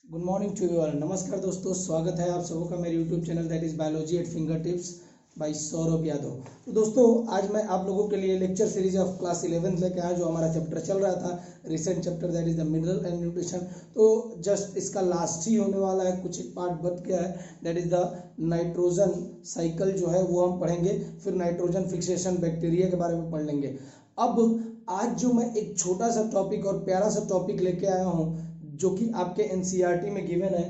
Good morning to you all. नमस्कार दोस्तों, स्वागत है आप सबों का मेरे YouTube channel that is biology at finger tips by Saurabh Yadav. तो दोस्तों, आज मैं आप लोगों के लिए लेक्चर सीरीज ऑफ क्लास 11 लेके आया, जो हमारा चैप्टर चल रहा था recent chapter that is the mineral and nutrition. तो जस्ट इसका लास्ट ही होने वाला है, कुछ एक पार्ट बच गया है, that is the nitrogen cycle जो है वो हम पढ़ेंगे। फिर नाइट्रोजन फिक्सेशन बैक्टीरिया के बारे में पढ़ लेंगे। अब आज जो मैं एक छोटा सा टॉपिक और प्यारा सा टॉपिक लेके आया हूँ, जो कि आपके एनसीईआरटी में गिवन है,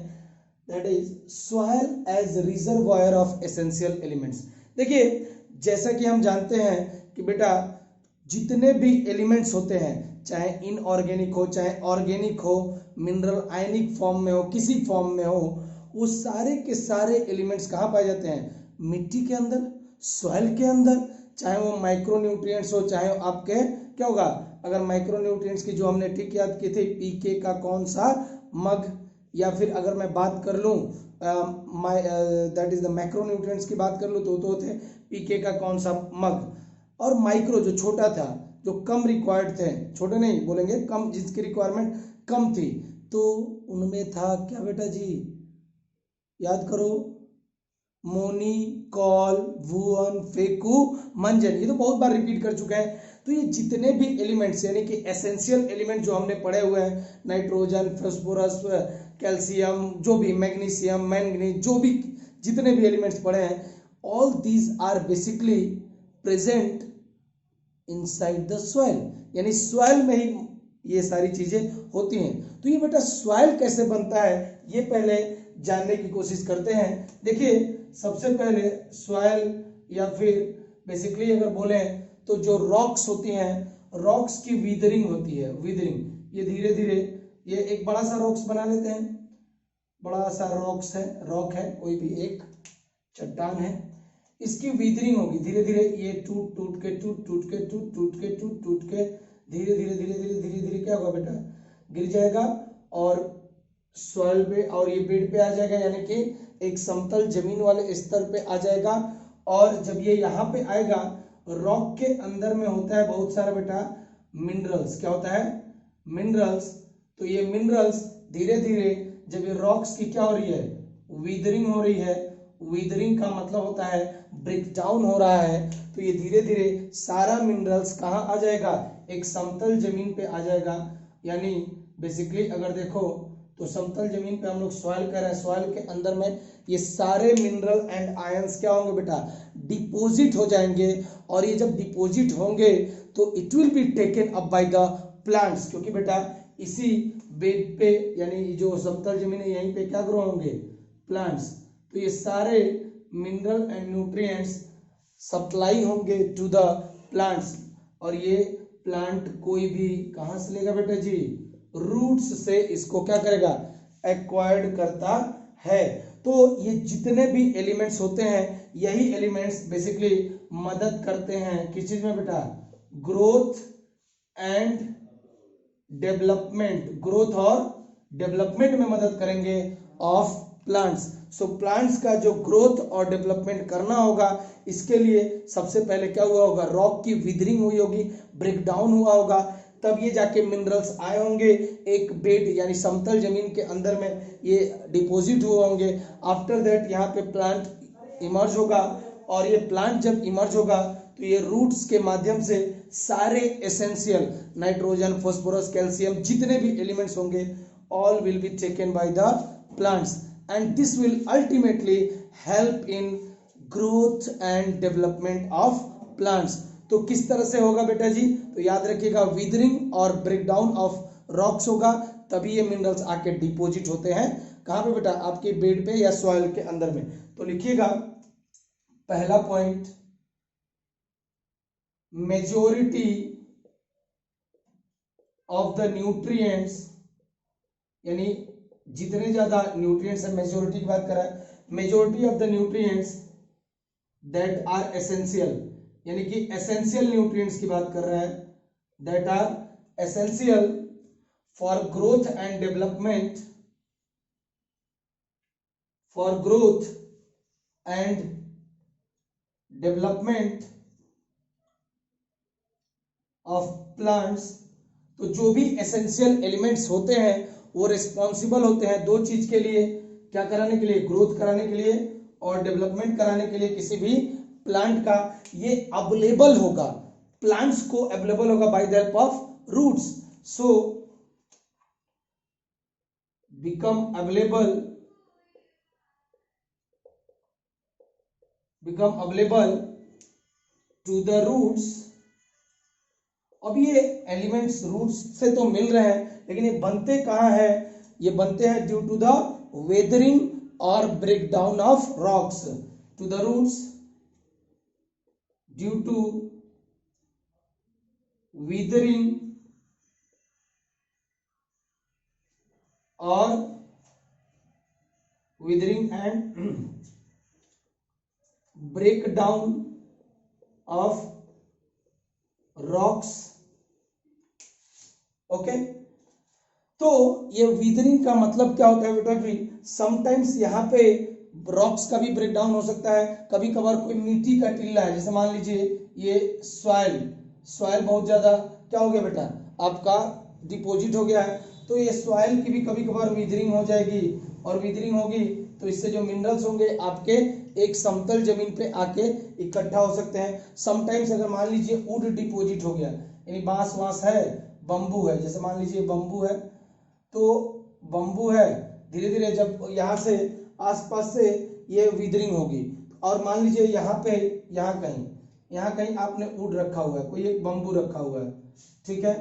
that is soil as reservoir of essential elements. देखिए, जैसा कि हम जानते हैं कि बेटा जितने भी एलिमेंट्स होते हैं, चाहे इनऑर्गेनिक हो चाहे ऑर्गेनिक हो, मिनरल आयनिक फॉर्म में हो, किसी फॉर्म में हो, वो सारे के सारे एलिमेंट्स कहाँ पाए जाते हैं? मिट्टी के अंदर, सॉइल के अंदर। चाहे वो माइक्रो न्यूट्रिएंट्स हो, चाहे आपके क्या होगा, अगर माइक्रो न्यूट्रिएंट्स की जो हमने ट्रिक याद की थी, पीके का कौन सा मग, या फिर अगर मैं बात कर लूँ that is the macro nutrients की बात कर लूँ तो थे पीके का कौन सा मग। और माइक्रो जो छोटा था, जो कम रिक्वायर्ड थे, छोटे नहीं बोलेंगे, कम, जिसकी रिक्वायरमेंट कम थी, तो उनमें था क्या बेटा जी, याद करो, मोनी, कॉल, वुअन, फेकू, मंजन। ये तो बहुत बार रिपीट कर चुके हैं। तो ये जितने भी एलिमेंट्स यानी कि एसेंशियल एलिमेंट जो हमने पढ़े हुए हैं, नाइट्रोजन, फास्फोरस, कैल्शियम, जो भी, मैग्नीशियम, मैंगनीज, जो भी जितने भी एलिमेंट्स पढ़े हैं, all these are basically present inside the soil, यानी सॉइल में ही ये सारी चीजें होती हैं। तो ये बेटा सॉइल कैसे बनता है, ये पहले जानने की कोशिश करते हैं। देखिए, सबसे पहले सॉइल, या फिर बेसिकली अगर बोले तो जो रॉक्स होती हैं, रॉक्स की वीदरिंग होती है। वीदरिंग, ये धीरे धीरे, ये एक बड़ा सा रॉक्स बना लेते हैं, बड़ा सा रॉक्स है, रॉक है, कोई भी एक चट्टान है, इसकी वीदरिंग होगी धीरे धीरे, ये टूट टूट के धीरे धीरे धीरे धीरे धीरे धीरे क्या होगा बेटा, गिर जाएगा और सॉइल पे, और ये बेड पे आ जाएगा, यानी कि एक समतल जमीन वाले स्तर पे आ जाएगा। और जब ये यहाँ पे आएगा, रॉक के अंदर में होता है बहुत सारा बेटा मिनरल्स। क्या होता है? मिनरल्स। तो ये मिनरल्स धीरे धीरे, जब ये रॉक्स की क्या हो रही है, वीदरिंग हो रही है, वीदरिंग का मतलब होता है ब्रेक डाउन हो रहा है, तो ये धीरे धीरे सारा मिनरल्स कहाँ आ जाएगा, एक समतल जमीन पे आ जाएगा। यानी बेसिकली अगर देखो तो समतल जमीन पे हम लोग सॉइल कर रहे हैं, सॉइल के अंदर में ये सारे मिनरल एंड आयंस क्या होंगे बेटा, डिपोजिट हो जाएंगे। और ये जब डिपोजिट होंगे तो it will be taken up by the plants, क्योंकि बेटा इसी बेड पे, यानी जो समतल जमीन है, यहीं पे क्या ग्रो होंगे, प्लांट्स। तो ये सारे मिनरल एंड न्यूट्रिएंट्स सप्लाई होंगे टू द प्लांट्स, और ये प्लांट कोई भी कहां से लेगा बेटा जी, रूट्स से इसको क्या करेगा, एक्वायर्ड करता है। तो ये जितने भी एलिमेंट्स होते हैं, यही एलिमेंट्स बेसिकली मदद करते हैं किस चीज में बेटा, ग्रोथ एंड डेवलपमेंट, ग्रोथ और डेवलपमेंट में मदद करेंगे ऑफ प्लांट्स। सो प्लांट्स का जो ग्रोथ और डेवलपमेंट करना होगा, इसके लिए सबसे पहले क्या हुआ होगा, रॉक की विदरिंग हुई होगी, ब्रेक डाउन हुआ होगा, तब ये जाके मिनरल्स आए होंगे एक बेड यानी समतल जमीन के अंदर में, ये डिपॉजिट हुए होंगे। आफ्टर दैट यहाँ पे प्लांट इमर्ज होगा, और ये प्लांट जब इमर्ज होगा तो ये रूट्स के माध्यम से सारे एसेंशियल नाइट्रोजन, फास्फोरस, कैल्शियम, जितने भी एलिमेंट्स होंगे, all will be taken by the plants, and this will ultimately help in growth and development of plants. तो किस तरह से होगा बेटा जी, तो याद रखिएगा, विदरिंग और ब्रेकडाउन ऑफ रॉक्स होगा, तभी ये मिनरल्स आके डिपॉजिट होते हैं कहां पे बेटा, आपके बेड पे या सॉइल के अंदर में। तो लिखिएगा पहला point, majority of the nutrients, यानी जितने ज्यादा न्यूट्रिएंट्स है, मेजॉरिटी की बात कर रहा है, majority of the nutrients that are essential, यानी कि एसेंशियल न्यूट्रिएंट्स की बात कर रहा है, that are essential for growth and development, for growth and development of plants. तो जो भी एसेंशियल एलिमेंट्स होते हैं वो रिस्पॉन्सिबल होते हैं दो चीज के लिए, क्या कराने के लिए, ग्रोथ कराने के लिए और डेवलपमेंट कराने के लिए किसी भी प्लांट का। ये अवेलेबल होगा, प्लांट्स को अवेलेबल होगा by the help of roots, so become available to the roots। अब ये एलिमेंट्स रूट्स से तो मिल रहे हैं, लेकिन ये बनते कहाँ है, ये बनते हैं ड्यू टू द वेदरिंग और breakdown of rocks, to the roots due to weathering और withering and breakdown of rocks। Okay, तो ये विदरिंग का मतलब क्या होता है बेटा कि समटाइम्स यहाँ पे रॉक्स का भी ब्रेकडाउन हो सकता है, कभी कभार कोई मिट्टी का टिल्ला है, जैसे मान लीजिए ये सॉइल बहुत ज्यादा क्या हो गया बेटा आपका डिपॉजिट हो गया है, तो ये सॉइल की भी कभी कभार विदरिंग हो जाएगी, और विदरिंग होगी तो इससे जो मिनरल्स होंगे आपके एक समतल जमीन पे आके इकट्ठा हो सकते हैं। समटाइम्स अगर मान लीजिए वुड डिपॉजिट हो गया, यानी बांस वांस है, बम्बू है, जैसे मान लीजिए बम्बू है, तो बम्बू है धीरे धीरे जब यहाँ से आसपास से ये विदरिंग होगी, और मान लीजिए यहाँ पे यहाँ कहीं आपने वुड रखा हुआ है, कोई एक बम्बू रखा हुआ है, ठीक है,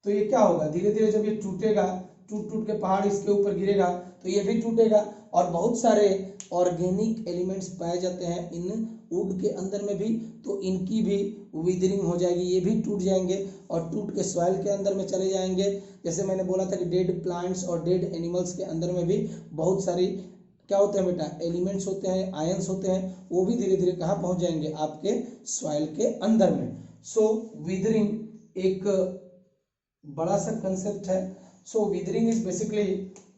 तो ये क्या होगा धीरे धीरे जब ये टूटेगा, टूट के पहाड़ इसके ऊपर गिरेगा तो ये भी टूटेगा, और बहुत सारे ऑर्गेनिक एलिमेंट्स पाए जाते हैं इन वुड के अंदर में भी, तो इनकी भी विदरिंग हो जाएगी, ये भी टूट जाएंगे और टूट के सॉइल के अंदर में चले जाएंगे। जैसे मैंने बोला था कि डेड प्लांट्स और डेड एनिमल्स के अंदर में भी बहुत सारी क्या होते हैं बेटा एलिमेंट्स होते हैं, आयंस होते हैं, वो भी धीरे धीरे कहाँ पहुंच जाएंगे आपके सॉइल के अंदर में। सो विदरिंग एक बड़ा सा कंसेप्ट है। So weathering is basically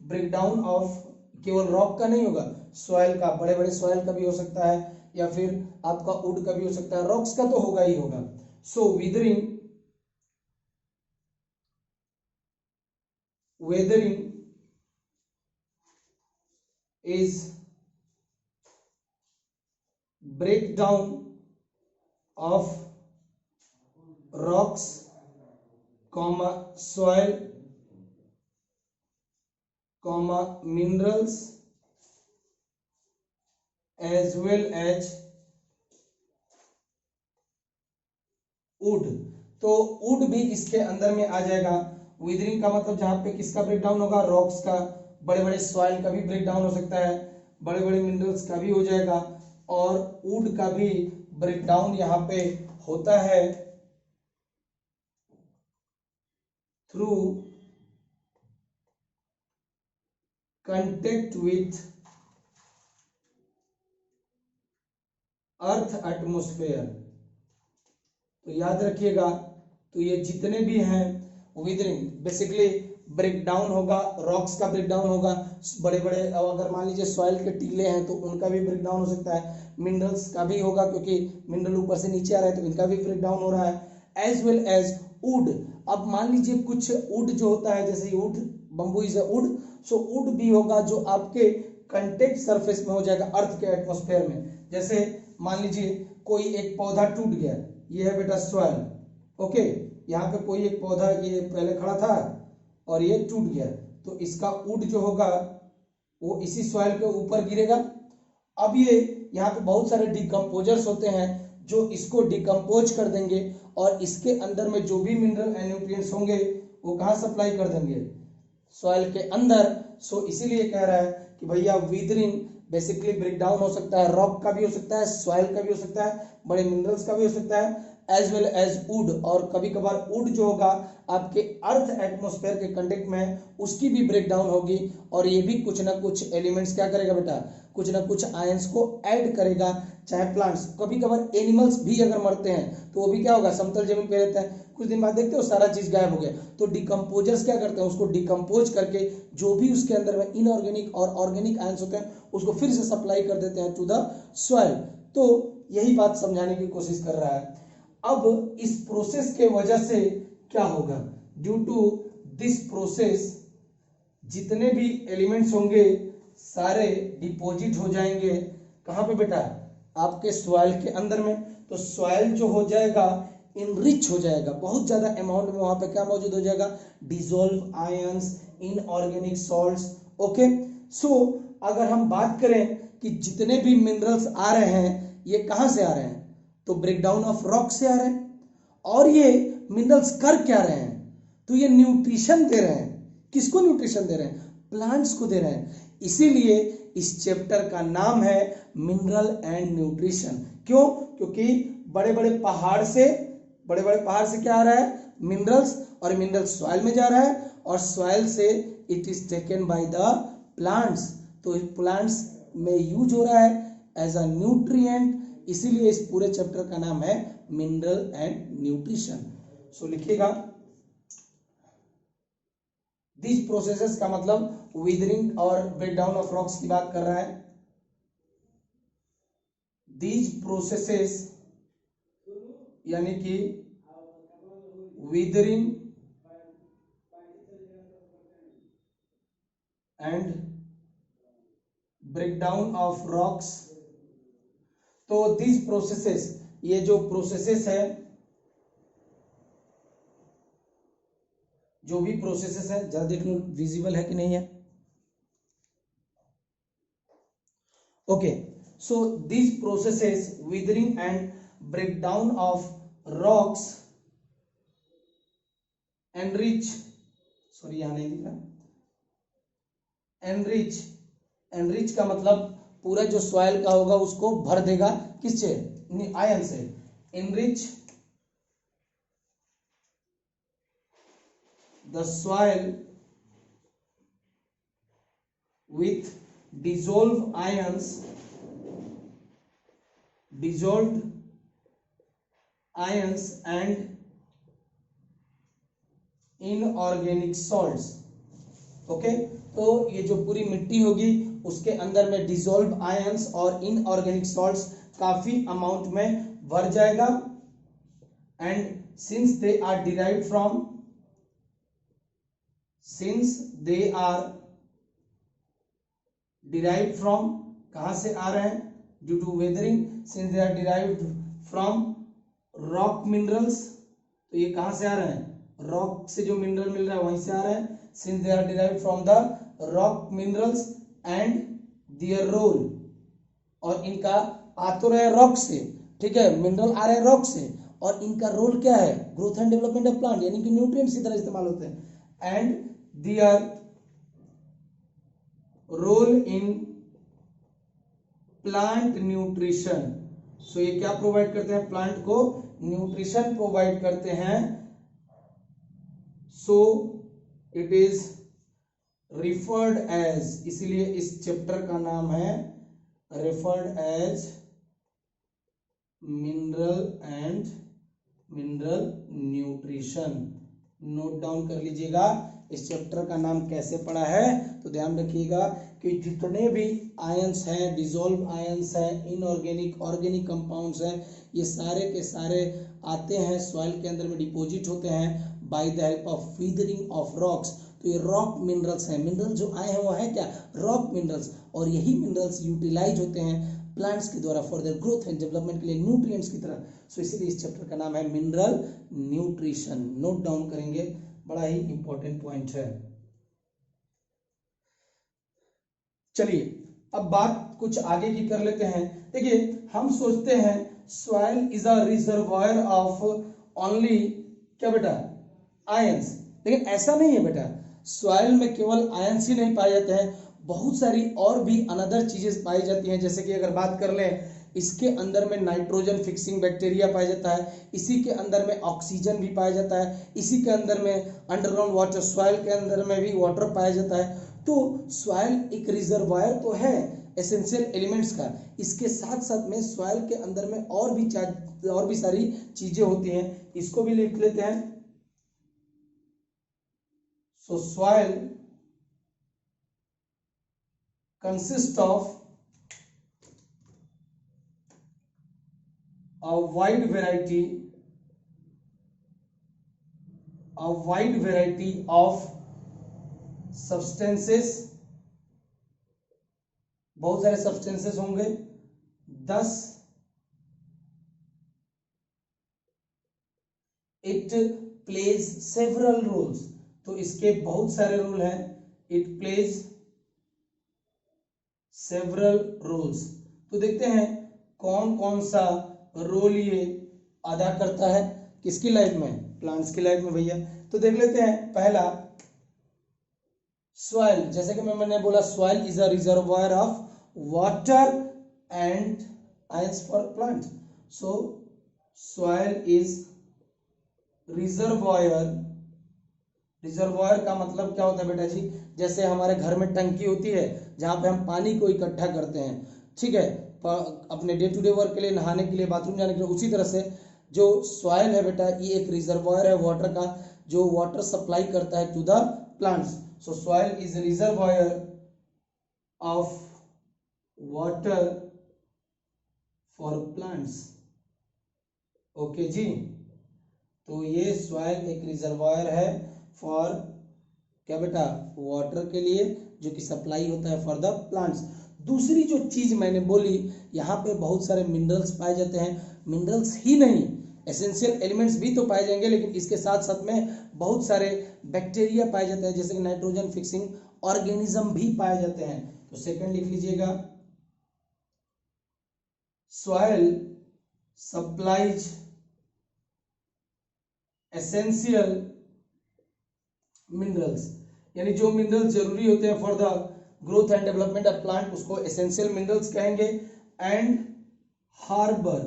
breakdown of, केवल रॉक का नहीं होगा, सॉइल का, बड़े बड़े सॉइल का भी हो सकता है, या फिर आपका वुड का भी हो सकता है, रॉक्स का तो होगा ही होगा। सो weathering is breakdown of rocks, soil, minerals as well as wood। तो wood भी इसके अंदर में आ जाएगा। विदरिंग का मतलब जहां पे किसका ब्रेकडाउन होगा, रॉक्स का, बड़े बड़े सॉइल का भी ब्रेकडाउन हो सकता है, बड़े बड़े मिनरल्स का भी हो जाएगा, और वुड का भी ब्रेकडाउन यहाँ पे होता है through contact with earth atmosphere. तो याद रखिएगा, तो ये जितने भी हैं विदरिंग बेसिकली ब्रेकडाउन होगा, रॉक्स का ब्रेकडाउन होगा, बड़े बड़े अगर मान लीजिए सॉइल के टीले हैं तो उनका भी ब्रेकडाउन हो सकता है, मिनरल्स का भी होगा क्योंकि मिनरल ऊपर से नीचे आ रहा है तो इनका भी ब्रेकडाउन हो रहा है, एज वेल एज वुड। अब मान लीजिए कुछ वुड जो होता है, जैसे would, bamboo is a would, so would भी होगा जो आपके कंटेक्ट सरफेस में हो जाएगा अर्थ के एटमॉस्फेयर में। जैसे मान लीजिए कोई एक पौधा टूट गया, ये है बेटा सॉइल, ओके, यहाँ पे कोई एक पौधा ये पहले खड़ा था और ये टूट गया, तो इसका वुड जो होगा वो इसी सॉइल के ऊपर गिरेगा। अब ये यहाँ पे बहुत सारे डिकम्पोजर्स होते हैं जो इसको डिकम्पोज कर देंगे, और इसके अंदर में जो भी मिनरल एंड न्यूट्रिएंट्स होंगे वो कहाँ सप्लाई कर देंगे, सॉइल के अंदर। सो इसीलिए कह रहा है कि भैया विदरिंग बेसिकली ब्रेकडाउन हो सकता है, रॉक का भी हो सकता है, सॉइल का भी हो सकता है, बड़े मिनरल्स का भी हो सकता है, एज वेल एज वुड, और कभी कभार वुड जो होगा आपके अर्थ एटमॉस्फेयर के कंटेक्ट में है उसकी भी ब्रेकडाउन होगी, और ये भी कुछ ना कुछ एलिमेंट्स क्या करेगा बेटा, कुछ ना कुछ आयंस को ऐड करेगा। चाहे प्लांट्स, कभी कभार एनिमल्स भी अगर मरते हैं तो वो भी क्या होगा, समतल जमीन पे रहता है, कुछ दिन बाद देखते हो सारा चीज गायब हो गया, तो डिकम्पोजर्स क्या करते हैं, उसको डिकम्पोज करके जो भी उसके अंदर में इनऑर्गेनिक और ऑर्गेनिक आयंस होते हैं उसको फिर से सप्लाई कर देते हैं टू द सॉइल। तो यही बात समझाने की कोशिश कर रहा है। अब इस प्रोसेस के वजह से क्या होगा, ड्यू टू दिस प्रोसेस जितने भी एलिमेंट्स होंगे सारे डिपॉजिट हो जाएंगे कहाँ पे बेटा, आपके सॉइल के अंदर में। तो सॉइल जो हो जाएगा इनरिच हो जाएगा, बहुत ज्यादा अमाउंट में वहां पे क्या मौजूद हो जाएगा, dissolve ions, inorganic salts. Okay, so अगर हम बात करें कि जितने भी मिनरल्स आ रहे हैं ये कहां से आ रहे हैं, तो ब्रेकडाउन ऑफ रॉक से आ रहे हैं। और ये मिनरल्स कर क्या रहे हैं, तो ये न्यूट्रिशन दे रहे हैं। किसको न्यूट्रिशन दे रहे हैं, प्लांट्स को दे रहे हैं। इसीलिए इस चैप्टर का नाम है मिनरल एंड न्यूट्रिशन। क्यों, क्योंकि बड़े बड़े पहाड़ से क्या आ रहा है, मिनरल्स, और मिनरल्स सॉइल में जा रहा है, और सॉइल से it is taken by the plants. तो प्लांट्स में यूज हो रहा है एज अ न्यूट्रिएंट, इसीलिए इस पूरे चैप्टर का नाम है मिनरल एंड न्यूट्रिशन। सो लिखिएगा, दिस प्रोसेसेस का मतलब विदरिंग और ब्रेकडाउन ऑफ रॉक्स की बात कर रहा है। दीज प्रोसेसेस यानी कि withering and breakdown of rocks. तो दीज प्रोसेसेस, ये जो प्रोसेसेस है, जो भी प्रोसेसेस है, जरा देख लो विजिबल है कि नहीं है। Okay, so these processes withering and breakdown of rocks enrich, sorry यहां नहीं दिख रहा, एनरिच का मतलब पूरा जो सॉइल का होगा उसको भर देगा, किससे, आयन से। Enrich the soil with dissolved ions and inorganic salts। Okay, तो ये जो पूरी मिट्टी होगी उसके अंदर में डिसॉल्व आयंस और इनऑर्गेनिक सॉल्ट्स काफी अमाउंट में भर जाएगा। And since they are derived from कहां से आ रहे हैं, due to weathering, since they are derived from rock minerals. तो ये कहां से आ रहे हैं, रॉक से जो मिनरल मिल रहा है वहीं से आ रहा है। Since they are derived from the rock minerals and their role, और इनका आ तो रहे रॉक से, ठीक है, मिनरल आ रहे हैं रॉक से, और इनका रोल क्या है, growth and development of plant, यानी कि न्यूट्रिएंट्स की तरह इस्तेमाल होते हैं। And their role in plant nutrition. So ये क्या प्रोवाइड करते हैं, प्लांट को न्यूट्रिशन प्रोवाइड करते हैं। So it is referred as, इसलिए इस चैप्टर का नाम है referred as mineral nutrition. Note down कर लीजिएगा इस चैप्टर का नाम कैसे पड़ा है। तो ध्यान रखिएगा कि जितने भी आयंस हैं, डिसॉल्व आयंस हैं, इनऑर्गेनिक, ऑर्गेनिक कंपाउंड्स हैं, ये सारे के सारे आते हैं सॉइल के अंदर में, डिपॉजिट होते हैं bye the help of withering of rocks. तो ये रॉक मिनरल्स हैं, मिनरल जो आए हैं वो है क्या, रॉक मिनरल्स, और यही मिनरल्स यूटिलाइज होते हैं प्लांट्स के द्वारा for their growth and development के लिए, न्यूट्रिएंट्स की तरह। सो इसीलिए इस चैप्टर का नाम है मिनरल न्यूट्रिशन। नोट डाउन करेंगे, बड़ा ही इंपॉर्टेंट पॉइंट है। चलिए अब बात कुछ आगे की कर लेते हैं। देखिए, हम सोचते हैं soil is a reservoir of only क्या बेटा, आयंस, लेकिन ऐसा नहीं है बेटा। सॉइल में केवल आयंस ही नहीं पाए जाते हैं, बहुत सारी और भी अनदर चीजें पाई जाती हैं। जैसे कि अगर बात कर लें, इसके अंदर में नाइट्रोजन फिक्सिंग बैक्टीरिया पाया जाता है, इसी के अंदर में ऑक्सीजन भी पाया जाता है, इसी के अंदर में अंडरग्राउंड वाटर, सॉइल के अंदर में भी वाटर पाया जाता है। तो सॉइल एक रिजर्वायर तो है एसेंशियल एलिमेंट्स का, इसके साथ साथ में सॉइल के अंदर में और भी सारी चीजें होती हैं, इसको भी लिख लेते हैं। सो soil consist of a wide variety of substances, बहुत सारे सब्सटेंसेस होंगे। 10 इट प्लेज सेवरल रोल्स, तो इसके बहुत सारे रोल हैं। इट प्लेज सेवरल रोल्स, तो देखते हैं कौन कौन सा रोल ये अदा करता है किसकी लाइफ में, प्लांट्स की लाइफ में भैया। तो देख लेते हैं पहला, सॉइल, जैसे कि मैंने बोला soil is a reservoir of water and ions for plant. So soil is reservoir, reservoir का मतलब क्या होता है बेटा जी, जैसे हमारे घर में टंकी होती है जहां पे हम पानी को इकट्ठा करते हैं, ठीक है, अपने डे टू डे वर्क के लिए, नहाने के लिए, बाथरूम जाने के लिए। उसी तरह से जो सॉइल है बेटा, ये एक रिजर्वायर है वाटर का, जो वाटर सप्लाई करता है to the plants. So soil is reservoir of water for plants. Okay जी, तो ये सॉइल एक रिजर्वायर है फॉर क्या बेटा, वाटर के लिए, जो कि सप्लाई होता है फॉर द प्लांट्स। दूसरी जो चीज मैंने बोली, यहाँ पे बहुत सारे मिनरल्स पाए जाते हैं। मिनरल्स ही नहीं, एसेंशियल एलिमेंट्स भी तो पाए जाएंगे, लेकिन इसके साथ साथ में बहुत सारे बैक्टीरिया पाए जाते हैं, जैसे कि नाइट्रोजन फिक्सिंग ऑर्गेनिज्म भी पाए जाते हैं। तो सेकंड लिख लीजिएगा, सॉइल सप्लाइज एसेंशियल मिनरल्स, यानी जो मिनरल्स जरूरी होते हैं for the growth and development of plant, उसको एसेंशियल मिनरल्स कहेंगे। एंड हार्बर,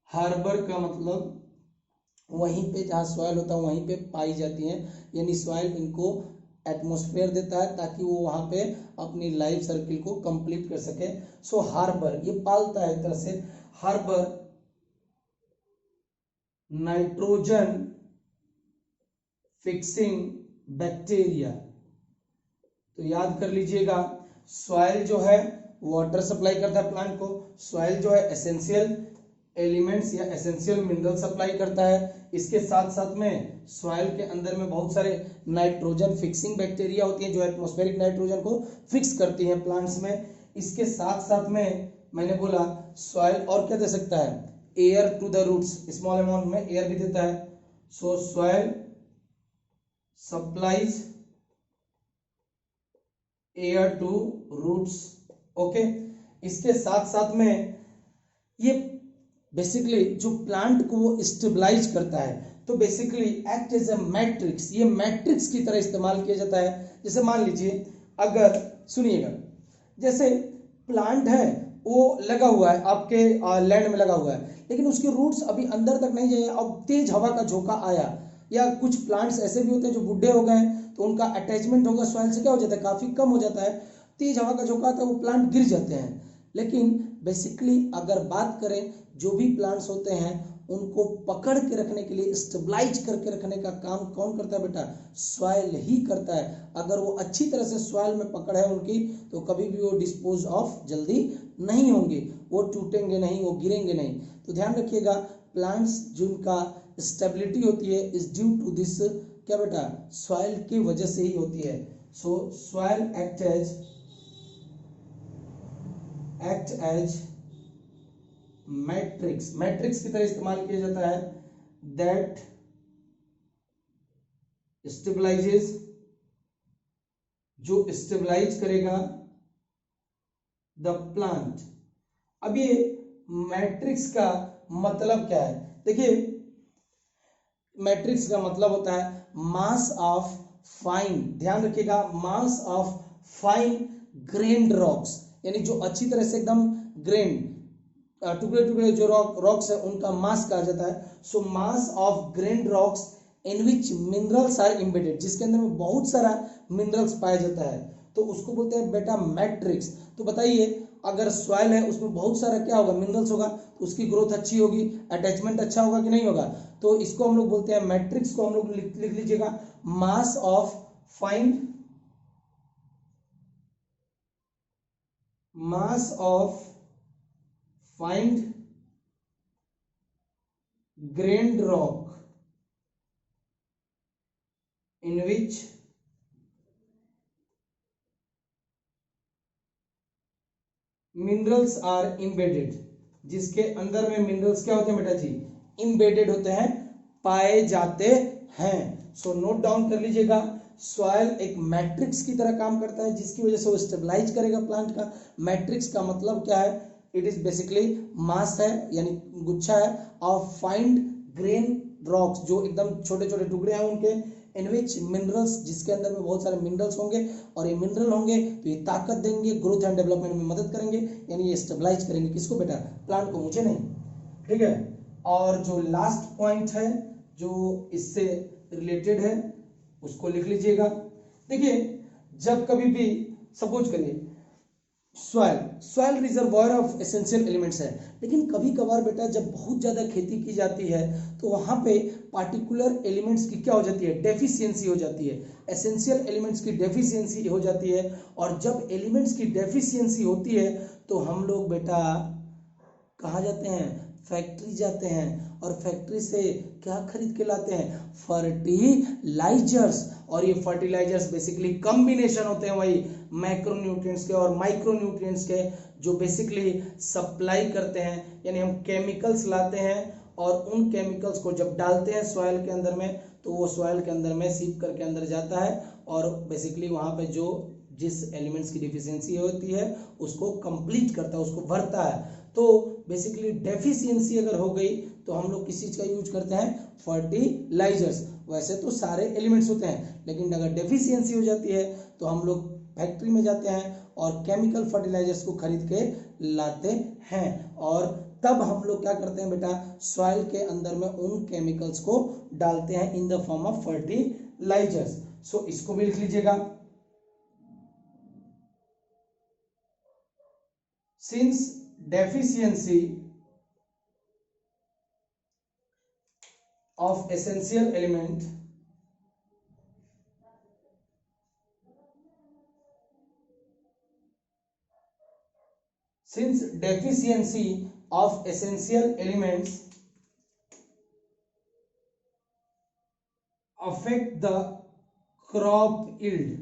हार्बर का मतलब वहीं पे जहाँ सॉइल होता है वहीं पे पाई जाती हैं, यानी सॉइल इनको एटमॉस्फेयर देता है ताकि वो वहां पे अपनी लाइफ सर्किल को कंप्लीट कर सके। सो हार्बर, ये पालता है एक तरह से। हार्बर नाइट्रोजन फिक्सिंग बैक्टीरिया, तो याद कर लीजिएगा, सॉइल जो है वाटर सप्लाई करता है प्लांट को, सॉइल जो है एसेंशियल एलिमेंट्स या एसेंशियल मिनरल सप्लाई करता है। इसके साथ साथ में सॉइल के अंदर में बहुत सारे नाइट्रोजन फिक्सिंग बैक्टीरिया होती हैं जो एटमॉस्फेरिक नाइट्रोजन को फिक्स करती हैं प्लांट्स में। इसके साथ साथ में मैंने बोला सॉइल और क्या दे सकता है, air to the roots, small amount में एयर भी देता है। So soil supplies air to roots. Okay, इसके साथ साथ में ये बेसिकली जो प्लांट को वो स्टेबलाइज करता है, तो basically act as a matrix, ये मैट्रिक्स की तरह इस्तेमाल किया जाता है। जैसे मान लीजिए, अगर सुनिएगा, जैसे प्लांट है वो लगा हुआ है आपके लैंड में लगा हुआ है, लेकिन उसके रूट्स अभी अंदर तक नहीं गए, अब तेज हवा का झोंका आया, या कुछ प्लांट्स ऐसे भी होते हैं जो बुढ़े हो गए हैं, तो उनका अटैचमेंट होगा सॉइल से क्या हो जाता है, काफी कम हो जाता है, तेज हवा का झोंका आता है, वो प्लांट गिर जाते हैं। लेकिन बेसिकली अगर बात करें, जो भी प्लांट्स होते हैं उनको पकड़ के रखने के लिए, स्टेबलाइज करके रखने का काम कौन करता है बेटा, सॉइल ही करता है। अगर वो अच्छी तरह से सॉइल में पकड़ है उनकी, तो कभी भी वो डिस्पोज ऑफ जल्दी नहीं होंगे, वो टूटेंगे नहीं, वो गिरेंगे नहीं। तो ध्यान रखिएगा, प्लांट्स जिनका स्टेबिलिटी होती है इज ड्यू टू दिस क्या बेटा, सॉइल की वजह से ही होती है। So soil act as matrix, matrix की तरह इस्तेमाल किया जाता है, दैट स्टेबलाइजेस, जो स्टेबलाइज करेगा द प्लांट। अब ये मैट्रिक्स का मतलब क्या है, देखिए मैट्रिक्स का मतलब होता है मास ऑफ फाइन, ध्यान रखिएगा, मास ऑफ फाइन ग्रेन्ड रॉक्स, यानी जो अच्छी तरह से एकदम ग्रेन टुकड़े टुकड़े जो रॉक्स है उनका मास कहा जाता है। So mass of grained rocks in which minerals are embedded, जिसके अंदर में बहुत सारा मिनरल्स पाया जाता है, तो उसको बोलते हैं बेटा मैट्रिक्स। तो बताइए, अगर सॉइल है उसमें बहुत सारा क्या होगा, मिनरल्स होगा, तो उसकी ग्रोथ अच्छी होगी, अटैचमेंट अच्छा होगा कि नहीं होगा, तो इसको हम लोग बोलते हैं मैट्रिक्स को हम लोग लिख लीजिएगा, mass of fine, mass of find grained rock in which minerals are embedded, जिसके अंदर में मिनरल्स क्या होते हैं बेटा जी, इम्बेडेड होते हैं, पाए जाते हैं। सो नोट डाउन कर लीजिएगा, सॉइल एक मैट्रिक्स की तरह काम करता है, जिसकी वजह से वो स्टेबलाइज करेगा प्लांट का। मैट्रिक्स का मतलब क्या है, इट इज बेसिकली मास है, यानी गुच्छा है, ऑफ फाइंड ग्रेन रॉक्स, जो एकदम छोटे छोटे टुकड़े हैं उनके, इन विच मिनरल्स, जिसके अंदर में बहुत सारे मिनरल्स होंगे, और ये मिनरल होंगे तो ये ताकत देंगे, ग्रोथ एंड डेवलपमेंट में मदद करेंगे, यानी ये स्टेबलाइज करेंगे किसको बेटा, प्लांट को, मुझे नहीं, ठीक है। और जो लास्ट पॉइंट है जो इससे रिलेटेड है उसको लिख लीजिएगा। देखिए, जब कभी भी सपोज करिए soil reservoir of essential elements है, लेकिन कभी कभार बेटा जब बहुत ज़्यादा खेती की जाती है तो वहाँ पे पार्टिकुलर एलिमेंट्स की क्या हो जाती है, डेफिशिएंसी हो जाती है, एसेंशियल एलिमेंट्स की डेफिशिएंसी हो जाती है। और जब एलिमेंट्स की डेफिशिएंसी होती है तो हम लोग बेटा कहाँ जाते हैं, फैक्ट्री जाते हैं, और फैक्ट्री से क्या खरीद के लाते हैं, फर्टिलाइजर्स। और ये फर्टिलाइजर्स बेसिकली कॉम्बिनेशन होते हैं वही मैक्रोन्यूट्रिएंट्स के और माइक्रोन्यूट्रिएंट्स के, जो बेसिकली सप्लाई करते हैं, यानी हम केमिकल्स लाते हैं और उन केमिकल्स को जब डालते हैं सॉइल के अंदर में तो वो सॉइल के अंदर में सीप करके अंदर जाता है और बेसिकली वहाँ पे जो जिस एलिमेंट्स की डिफिशियंसी होती है उसको कंप्लीट करता है, उसको भरता है। तो बेसिकली डेफिशिएंसी अगर हो गई तो हम लोग किस चीज का यूज करते हैं, फर्टिलाइजर्स। वैसे तो सारे एलिमेंट्स होते हैं, लेकिन अगर डेफिशिएंसी हो जाती है तो हम लोग फैक्ट्री में जाते हैं और केमिकल फर्टिलाइजर्स को खरीद के लाते हैं, और तब हम लोग क्या करते हैं बेटा, सॉइल के अंदर में उन केमिकल्स को डालते हैं in the form of fertilisers. So इसको भी लिख लीजिएगा। Since deficiency of essential element affect the crop yield,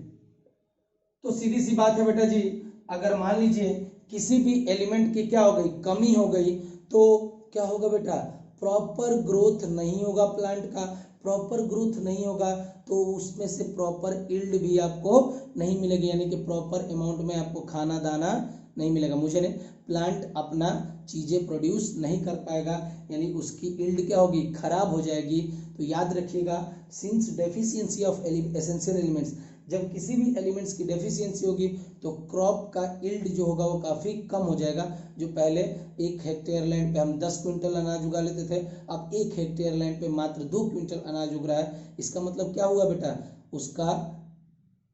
तो सीधी सी बात है बेटा जी, अगर मान लीजिए किसी भी एलिमेंट की क्या हो गई, कमी हो गई, तो क्या होगा बेटा, प्रॉपर ग्रोथ नहीं होगा प्लांट का। प्रॉपर ग्रोथ नहीं होगा तो उसमें से प्रॉपर यील्ड भी आपको नहीं मिलेगी, यानी कि प्रॉपर अमाउंट में आपको खाना दाना नहीं मिलेगा, मुझे नहीं, प्लांट अपना चीज़ें प्रोड्यूस नहीं कर पाएगा, यानी उसकी यील्ड क्या होगी, खराब हो जाएगी। तो याद रखिएगा, since deficiency of essential elements, जब किसी भी एलिमेंट्स की डेफिशिएंसी होगी तो क्रॉप का यील्ड जो होगा वो काफ़ी कम हो जाएगा। जो पहले 1 हेक्टेयर लैंड पे हम 10 क्विंटल अनाज उगा लेते थे, अब 1 हेक्टेयर लैंड पे मात्र 2 क्विंटल अनाज उग रहा है। इसका मतलब क्या हुआ बेटा, उसका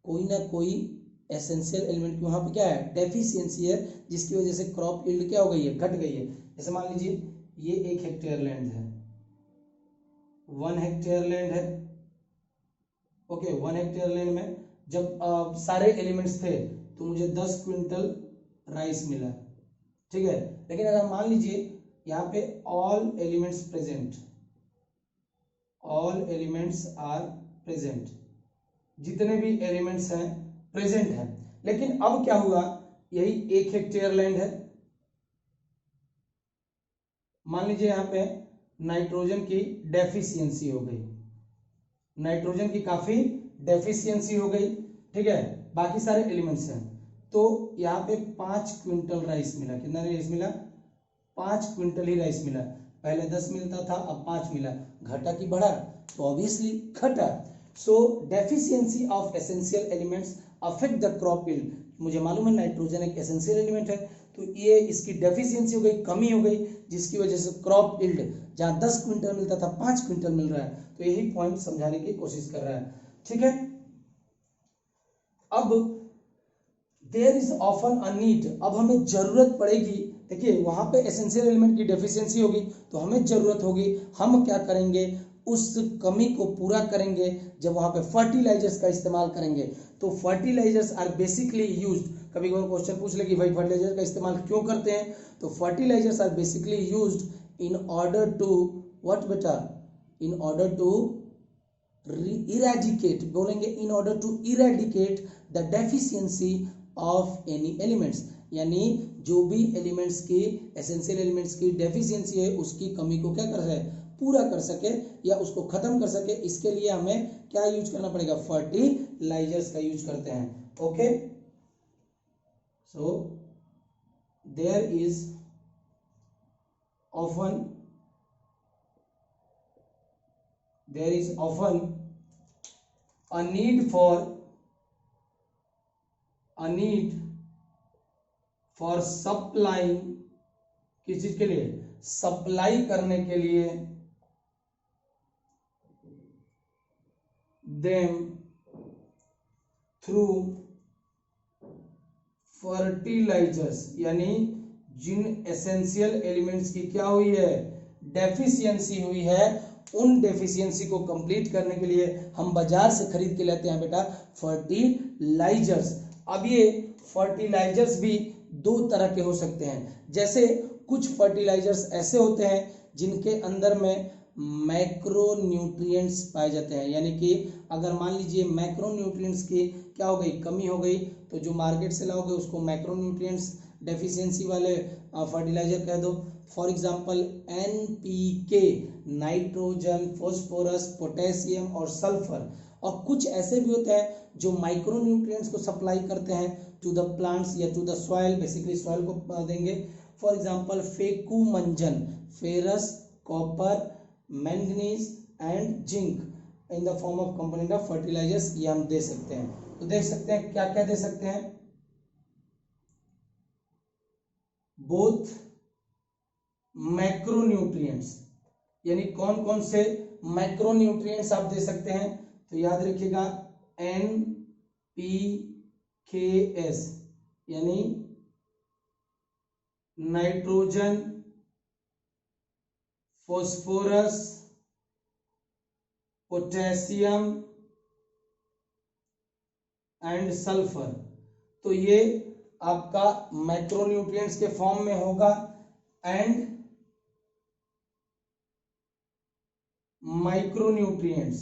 कोई ना कोई एसेंशियल एलिमेंट की वहाँ पे क्या है, डेफिशिएंसी है, जिसकी वजह से क्रॉप यील्ड क्या हो गई है, घट गई है। जैसे मान लीजिए ये 1 हेक्टेयर लैंड है, 1 हेक्टेयर लैंड है, ओके, 1 हेक्टेयर लैंड में जब सारे एलिमेंट्स थे तो मुझे 10 क्विंटल राइस मिला, ठीक है। लेकिन अगर मान लीजिए यहाँ पे all elements present, all elements are present, जितने भी एलिमेंट्स हैं प्रेजेंट हैं, लेकिन अब क्या हुआ, यही 1 हेक्टेयर लैंड है, मान लीजिए यहाँ पे नाइट्रोजन की डेफिशिएंसी हो गई, नाइट्रोजन की काफी डेफिशिएंसी हो गई, ठीक है, बाकी सारे एलिमेंट्स हैं, तो यहाँ पे 5 क्विंटल राइस मिला। कितना राइस मिला, 5 क्विंटल ही राइस मिला। पहले 10 मिलता था, अब 5 मिला, घटा कि बढ़ा, तो ऑब्वियसली घटा। So deficiency of essential elements affect the crop yield. मुझे मालूम है नाइट्रोजन एक एसेंशियल एलिमेंट है, तो ये इसकी डेफिशिएंसी हो गई, कमी हो गई, जिसकी वजह से क्रॉप यील्ड जहाँ 10 क्विंटल मिलता था 5 क्विंटल मिल रहा है। तो यही पॉइंट समझाने की कोशिश कर रहा है, ठीक है। अब there is often a need, अब हमें जरूरत पड़ेगी, देखिए वहां पे एसेंशियल एलिमेंट की डेफिशिएंसी होगी तो हमें जरूरत होगी, हम क्या करेंगे, उस कमी को पूरा करेंगे जब वहां पे फर्टिलाइजर्स का इस्तेमाल करेंगे। तो फर्टिलाइजर्स आर बेसिकली यूज्ड, कभी कोई क्वेश्चन पूछ ले कि भाई फर्टिलाइजर का इस्तेमाल क्यों करते हैं, तो fertilizers are basically used in order to what बेटा, इन ऑर्डर टू इरेडिकेट, बोलेंगे in order to eradicate the deficiency of any elements, यानी जो भी एलिमेंट्स की एसेंशियल एलिमेंट्स की डेफिशिएंसी है उसकी कमी को क्या कर रहे हैं, पूरा कर सके या उसको खत्म कर सके, इसके लिए हमें क्या यूज करना पड़ेगा, फर्टिलाइजर्स का यूज करते हैं। Okay, so there is often a need for supplying, किस चीज के लिए, सप्लाई करने के लिए them through fertilizers, यानी जिन एसेंशियल एलिमेंट्स की क्या हुई है, डेफिशिएंसी हुई है, उन डेफिशिएंसी को कंप्लीट करने के लिए हम बाजार से खरीद के लेते हैं बेटा फर्टिलाइजर्स। अब ये फर्टिलाइजर्स भी दो तरह के हो सकते हैं, जैसे कुछ फर्टिलाइजर्स ऐसे होते हैं जिनके अंदर में मैक्रो न्यूट्रिएंट्स पाए जाते हैं, यानी कि अगर मान लीजिए मैक्रो न्यूट्रिएंट्स की क्या हो गई, कमी हो गई, तो जो मार्केट से लाओगे उसको मैक्रो न्यूट्रिएंट्स डेफिशिएंसी वाले फर्टिलाइजर कह दो। For example NPK, nitrogen, phosphorus, potassium और सल्फर। और कुछ ऐसे भी होते हैं जो माइक्रो न्यूट्रिएंट्स को सप्लाई करते हैं टू द प्लांट्स या to the soil, basically soil को देंगे। फॉर एग्जांपल फेकुमंजन, ferrous, copper, manganese and zinc in the form of component of fertilisers, ये हम दे सकते हैं। तो देख सकते हैं क्या क्या दे सकते हैं, बोथ मैक्रोन्यूट्रिएंट्स, यानी कौन कौन से मैक्रोन्यूट्रिएंट्स आप दे सकते हैं, तो याद रखिएगा NPKs, यानी nitrogen, phosphorus, potassium and sulphur. तो ये आपका मैक्रोन्यूट्रिएंट्स के फॉर्म में होगा। एंड माइक्रोन्यूट्रिएंट्स,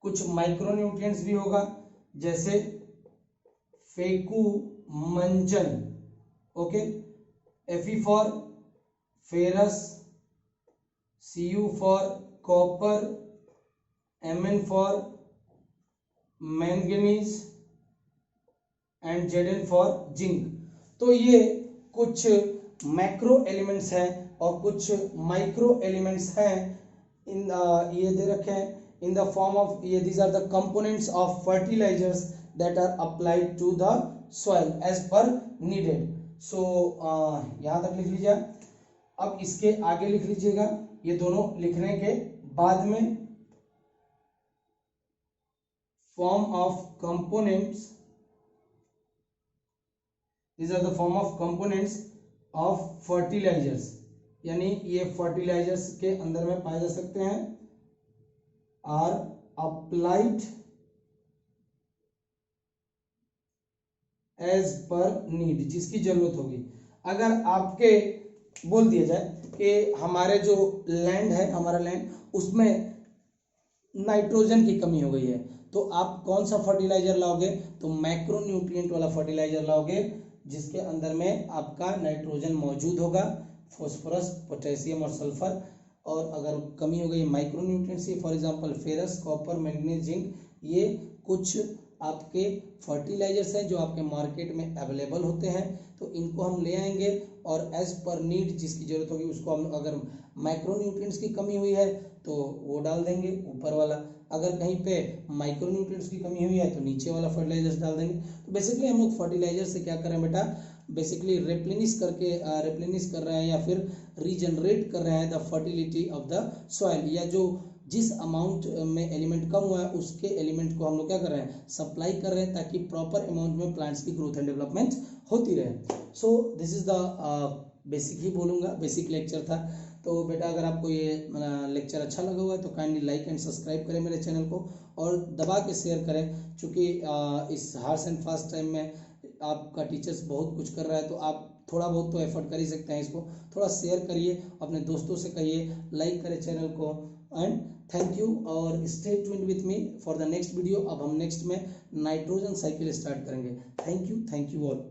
कुछ माइक्रोन्यूट्रिएंट्स भी होगा, जैसे फेकुमंजन, okay, Fe for ferrous, Cu for copper, Mn for manganese and Zn for zinc. तो ये कुछ मैक्रो एलिमेंट्स हैं और कुछ माइक्रो एलिमेंट्स हैं इन ये दे रखे हैं इन द फॉर्म ऑफ, ये these are the components of fertilisers that are applied to the soil as per needed. So यहाँ तक लिख लीजिए। अब इसके आगे लिख लीजिएगा, ये दोनों लिखने के बाद में form of components, these are the form of components of fertilizers, यानी ये फर्टिलाइजर्स के अंदर में पाए जा सकते हैं, are applied as per need, जिसकी जरूरत होगी। अगर आपके बोल दिया जाए कि हमारे जो लैंड है, हमारा लैंड, उसमें नाइट्रोजन की कमी हो गई है, तो आप कौन सा फर्टिलाइजर लाओगे, तो मैक्रोन्यूट्रिएंट वाला फर्टिलाइजर लाओगे जिसके अंदर में आपका नाइट्रोजन मौजूद होगा, फॉस्फोरस, पोटेशियम और सल्फर। और अगर कमी हो गई माइक्रोन्यूट्रिएंट्स की, for example ferrous, copper, manganese, zinc, ये कुछ आपके फर्टिलाइजर्स हैं जो आपके मार्केट में अवेलेबल होते हैं। तो इनको हम ले आएंगे और एज पर नीड जिसकी जरूरत होगी उसको हम, अगर माइक्रोन्यूट्रिएंट्स की कमी हुई है तो वो डाल देंगे ऊपर वाला, अगर कहीं पे माइक्रोन्यूट्रिएंट्स की कमी हुई है तो नीचे वाला फर्टिलाइजर्स डाल देंगे। तो बेसिकली हम लोग फर्टिलाइजर से क्या कर रहे हैं बेटा, बेसिकली रिप्लेनिश कर रहे हैं या फिर रीजनरेट कर रहे हैं the fertility of the soil, या जो जिस अमाउंट में एलिमेंट कम हुआ है उसके एलिमेंट को हम लोग क्या कर रहे हैं, सप्लाई कर रहे हैं, ताकि प्रॉपर अमाउंट में प्लांट्स की ग्रोथ एंड डेवलपमेंट होती रहे। So this is the basic ही बोलूँगा, बेसिक लेक्चर था। तो बेटा अगर आपको ये लेक्चर अच्छा लगा हुआ है तो काइंडली लाइक एंड सब्सक्राइब करें मेरे चैनल को और दबा के शेयर करें, क्योंकि इस हार्श एंड फास्ट टाइम में आपका टीचर्स बहुत कुछ कर रहा है, तो आप थोड़ा बहुत तो एफर्ट कर ही सकते हैं। इसको थोड़ा शेयर करिए, अपने दोस्तों से कहिए, लाइक करें चैनल को, एंड थैंक यू और stay tuned with me for the next video. अब हम नेक्स्ट में नाइट्रोजन साइकिल स्टार्ट करेंगे। Thank you all.